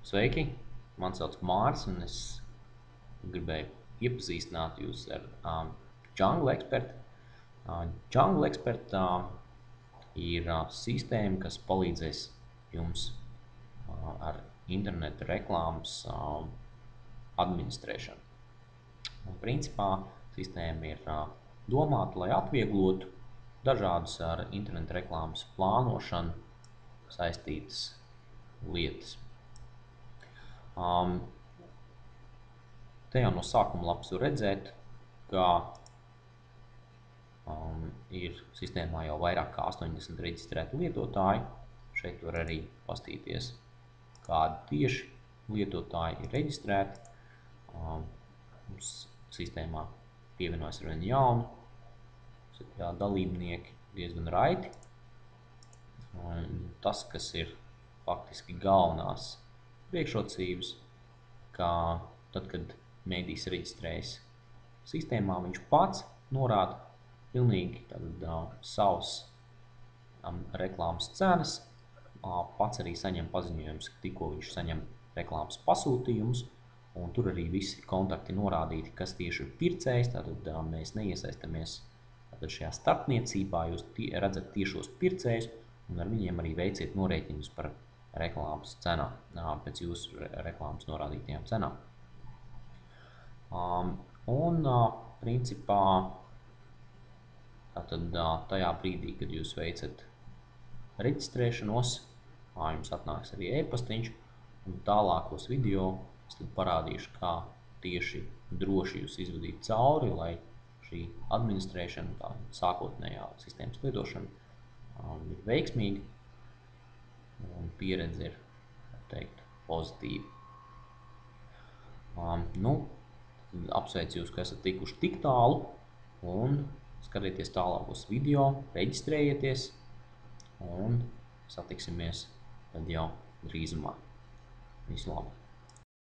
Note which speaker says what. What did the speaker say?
Speaker 1: Sveiki! Man sauc Māris, un es gribēju iepazīstināt jūs ar Jungle Expert. Jungle Expert ir sistēma, kas palīdzēs jums ar interneta reklāmas administrēšanu. Principā sistēma ir domāta, lai atvieglotu dažādas ar interneta reklāmas plānošanu saistītas lietas. Te jau no sākuma lapas var redzēt, ka ir sistēmā jau vairāk kā 80 reģistrēti lietotāji. Šeit var arī paskatīties, kādi tieši lietotāji ir reģistrēti. Mums sistēmā pievienojas ar vienu jaunu dalībnieki diezgan raiti. Tas, kas ir faktiski galvenās priekšrocības, ka tad, kad mēdījis reģistrējas sistēmā, viņš pats norāda pilnīgi savas reklāmas cenas, pats arī saņem paziņojumus, ka tikko viņš saņem reklāmas pasūtījumus, un tur arī visi kontakti norādīti, kas tieši ir pircējs, tātad mēs neiesaistamies šajā starpniecībā, jūs redzat tiešos pircējus, un ar viņiem arī veiciet norēķinus par reklāmas cenām, pēc jūsu reklāmas norādītajām cenām. Principā, tajā brīdī, kad jūs veicat reģistrēšanos, jums atnāks arī e-pastiņš, un tālākos video es tad parādīšu, kā tieši droši jūs izvadīt cauri, lai šī administrēšana, tā sākotnējā sistēmas lietošana ir veiksmīga, un pieredze ir, teikt, pozitīva. Apsveicu jūs, ka esat tikuši tik tālu, un skatieties tālākos video, reģistrējieties, un satiksimies tad jau drīzumā. Visu labu!